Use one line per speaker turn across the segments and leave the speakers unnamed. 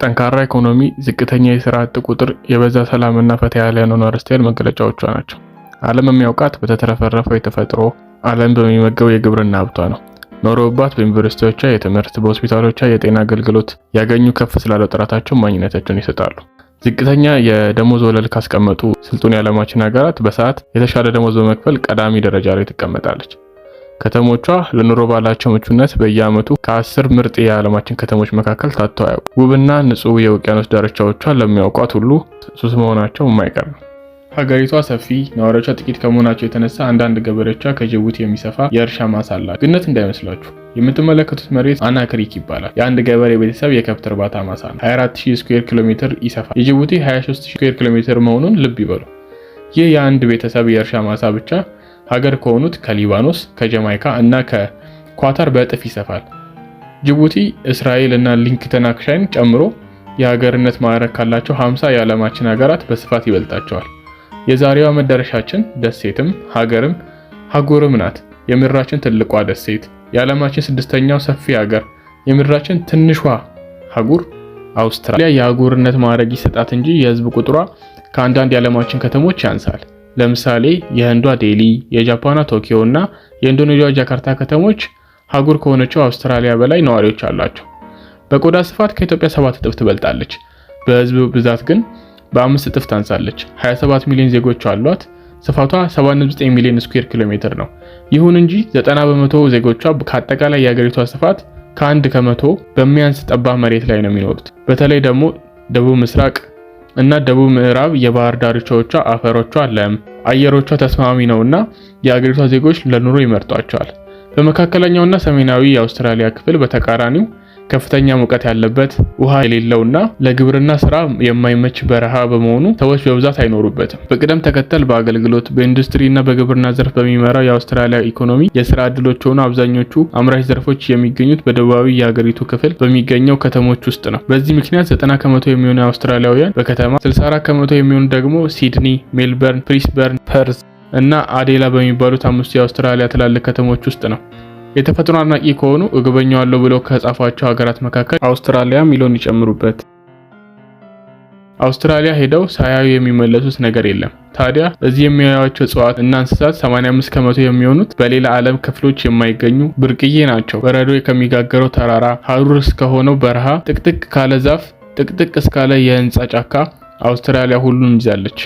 ጠንካራ ኢኮኖሚ፣ ዝቅተኛ የሥራ አጥ ቁጥር፣ የበዛ ሰላምና ፈታ ያለ የአኗኗር ስታይል መገለጫዎቿ ናቸው። ዓለም የሚያውቃት በተትረፈረፈው የተፈጥሮ ዓለም በሚመገበው የግብርና ሀብቷ ነው። ኖረውባት በዩኒቨርሲቲዎቿ የትምህርት በሆስፒታሎቿ የጤና አገልግሎት ያገኙ ከፍ ስላለው ጥራታቸው ማግኘታቸውን ይሰጣሉ። ዝቅተኛ የደሞዝ ወለል ካስቀመጡ ስልጡን የዓለማችን ሀገራት በሰዓት የተሻለ ደሞዝ በመክፈል ቀዳሚ ደረጃ ላይ ትቀመጣለች። ከተሞቿ ለኑሮ ባላቸው ምቹነት በየዓመቱ ከ10 ምርጥ የዓለማችን ከተሞች መካከል ታጥተው አያውቁም። ውብና ንጹህ የውቅያኖስ ዳርቻዎቿ ለሚያውቋት ሁሉ ሱስ መሆናቸው የማይቀር ነው። ሀገሪቷ ሰፊ፣ ነዋሪዎቿ ጥቂት ከመሆናቸው የተነሳ አንዳንድ ገበሬዎቿ ከጅቡቲ የሚሰፋ የእርሻ ማሳ አላቸው። ግነት እንዳይመስላችሁ የምትመለከቱት መሬት አና ክሪክ ይባላል። የአንድ ገበሬ ቤተሰብ የከብት እርባታ ማሳ ነው። 24000 ስኩዌር ኪሎ ሜትር ይሰፋል። የጅቡቲ 23000 ስኩዌር ኪሎ ሜትር መሆኑን ልብ ይበሉ። ይህ የአንድ ቤተሰብ የእርሻ ማሳ ብቻ ሀገር ከሆኑት ከሊባኖስ፣ ከጀማይካ እና ከኳታር በእጥፍ ይሰፋል። ጅቡቲ እስራኤል እና ሊንክተናክሻይን ጨምሮ የሀገርነት ማዕረግ ካላቸው 50 የዓለማችን ሀገራት በስፋት ይበልጣቸዋል። የዛሬዋ መዳረሻችን ደሴትም ሀገርም ሀጉርም ናት። የምድራችን ትልቋ ደሴት፣ የዓለማችን 6ኛው ሰፊ ሀገር፣ የምድራችን ትንሿ ሀጉር አውስትራሊያ የሀጉርነት ማዕረግ ይሰጣት እንጂ የህዝብ ቁጥሯ ከአንዳንድ የዓለማችን ከተሞች ያንሳል። ለምሳሌ የህንዷ ዴሊ፣ የጃፓኗ ቶኪዮ እና የኢንዶኔዥያ ጃካርታ ከተሞች ሀጉር ከሆነችው አውስትራሊያ በላይ ነዋሪዎች አሏቸው። በቆዳ ስፋት ከኢትዮጵያ 7 እጥፍ ትበልጣለች። በህዝብ ብዛት ግን በ5 እጥፍ ታንሳለች። 27 ሚሊዮን ዜጎች አሏት። ስፋቷ 7.9 ሚሊዮን ስኩዌር ኪሎ ሜትር ነው። ይሁን እንጂ 90% ዜጎቿ ከአጠቃላይ የሀገሪቷ ስፋት ከ1 ከመቶ በሚያንስ ጠባብ መሬት ላይ ነው የሚኖሩት። በተለይ ደግሞ ደቡብ ምስራቅ እና ደቡብ ምዕራብ የባህር ዳርቻዎቿ አፈሮቿ ለም፣ አየሮቿ ተስማሚ ነውና የሀገሪቷ ዜጎች ለኑሮ ይመርጧቸዋል። በመካከለኛውና ሰሜናዊ የአውስትራሊያ ክፍል በተቃራኒው ከፍተኛ ሙቀት ያለበት፣ ውሃ የሌለውና ለግብርና ስራ የማይመች በረሃ በመሆኑ ሰዎች በብዛት አይኖሩበትም። በቅደም ተከተል በአገልግሎት፣ በኢንዱስትሪ እና በግብርና ዘርፍ በሚመራው የአውስትራሊያ ኢኮኖሚ የስራ ዕድሎች ሆኑ አብዛኞቹ አምራች ዘርፎች የሚገኙት በደቡባዊ የሀገሪቱ ክፍል በሚገኘው ከተሞች ውስጥ ነው። በዚህ ምክንያት 90 ከመቶ የሚሆኑ አውስትራሊያውያን በከተማ፣ 64 ከመቶ የሚሆኑ ደግሞ ሲድኒ፣ ሜልበርን፣ ብሪስበርን፣ ፐርዝ እና አዴላ በሚባሉት 5 የአውስትራሊያ ትላልቅ ከተሞች ውስጥ ነው። የተፈጥሮ አድናቂ ከሆኑ እጎበኛለሁ ብለው ከጻፏቸው ሀገራት መካከል አውስትራሊያ ሚሊዮን ይጨምሩበት። አውስትራሊያ ሄደው ሳያዩ የሚመለሱት ነገር የለም። ታዲያ እዚህ የሚያዩዋቸው እጽዋት እና እንስሳት 85 ከመቶ የሚሆኑት በሌላ ዓለም ክፍሎች የማይገኙ ብርቅዬ ናቸው። በረዶ ከሚጋገረው ተራራ፣ ሀሩር እስከሆነው በረሃ፣ ጥቅጥቅ ካለ ዛፍ፣ ጥቅጥቅ እስካለ የህንፃ ጫካ አውስትራሊያ ሁሉን ይዛለች።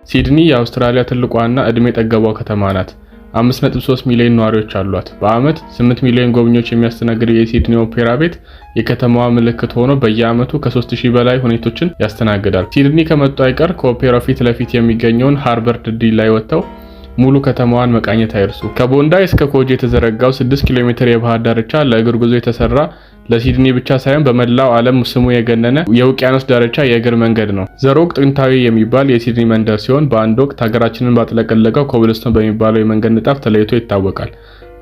ሲድኒ የአውስትራሊያ ትልቋና እድሜ ጠገቧ ከተማ ናት። 5.3 ሚሊዮን ነዋሪዎች አሏት። በአመት 8 ሚሊዮን ጎብኚዎች የሚያስተናግደው የሲድኒ ኦፔራ ቤት የከተማዋ ምልክት ሆኖ በየአመቱ ከ3000 በላይ ሁኔቶችን ያስተናግዳል። ሲድኒ ከመጡ አይቀር ከኦፔራው ፊት ለፊት የሚገኘውን ሃርበር ድልድይ ላይ ወጥተው ሙሉ ከተማዋን መቃኘት አይርሱ። ከቦንዳይ እስከ ኮጂ የተዘረጋው 6 ኪሎ ሜትር የባህር ዳርቻ ለእግር ጉዞ የተሰራ ለሲድኒ ብቻ ሳይሆን በመላው ዓለም ስሙ የገነነ የውቅያኖስ ዳርቻ የእግር መንገድ ነው። ዘሮግ ጥንታዊ የሚባል የሲድኒ መንደር ሲሆን በአንድ ወቅት ሀገራችንን ባጥለቀለቀው ኮብልስቶን በሚባለው የመንገድ ንጣፍ ተለይቶ ይታወቃል።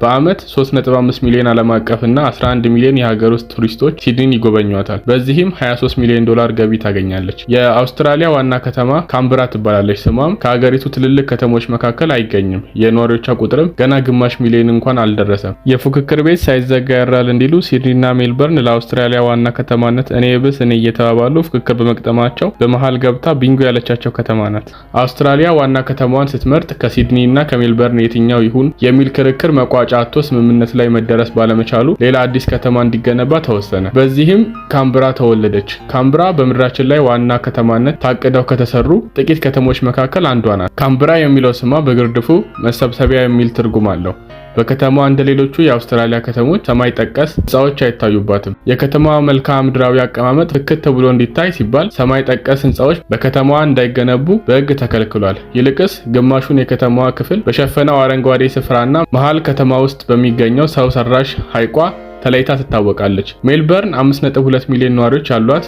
በአመት 3.5 ሚሊዮን ዓለም አቀፍና 11 ሚሊዮን የሀገር ውስጥ ቱሪስቶች ሲድኒን ይጎበኟታል። በዚህም 23 ሚሊዮን ዶላር ገቢ ታገኛለች። የአውስትራሊያ ዋና ከተማ ካምብራ ትባላለች። ስሟም ከሀገሪቱ ትልልቅ ከተሞች መካከል አይገኝም። የነዋሪዎቿ ቁጥርም ገና ግማሽ ሚሊዮን እንኳን አልደረሰም። የፉክክር ቤት ሳይዘጋ ያራል እንዲሉ ሲድኒና ሜልበርን ለአውስትራሊያ ዋና ከተማነት እኔ ብስ እኔ እየተባባሉ ፍክክር በመቅጠማቸው በመሃል ገብታ ቢንጎ ያለቻቸው ከተማ ናት። አውስትራሊያ ዋና ከተማዋን ስትመርጥ ከሲድኒና ከሜልበርን የትኛው ይሁን የሚል ክርክር መቋጫ አቶ ስምምነት ላይ መደረስ ባለመቻሉ ሌላ አዲስ ከተማ እንዲገነባ ተወሰነ። በዚህም ካምብራ ተወለደች። ካምብራ በምድራችን ላይ ዋና ከተማነት ታቅደው ከተሰሩ ጥቂት ከተሞች መካከል አንዷ ናት። ካምብራ የሚለው ስሟ በግርድፉ መሰብሰቢያ የሚል ትርጉም አለው። በከተማዋ እንደሌሎቹ የአውስትራሊያ ከተሞች ሰማይ ጠቀስ ህንጻዎች አይታዩባትም። የከተማዋ መልክዓ ምድራዊ አቀማመጥ ፍክት ተብሎ እንዲታይ ሲባል ሰማይ ጠቀስ ህንጻዎች በከተማዋ እንዳይገነቡ በሕግ ተከልክሏል። ይልቅስ ግማሹን የከተማዋ ክፍል በሸፈነው አረንጓዴ ስፍራና መሃል ከተማ ውስጥ በሚገኘው ሰው ሰራሽ ሐይቋ ተለይታ ትታወቃለች። ሜልበርን 5.2 ሚሊዮን ነዋሪዎች አሏት።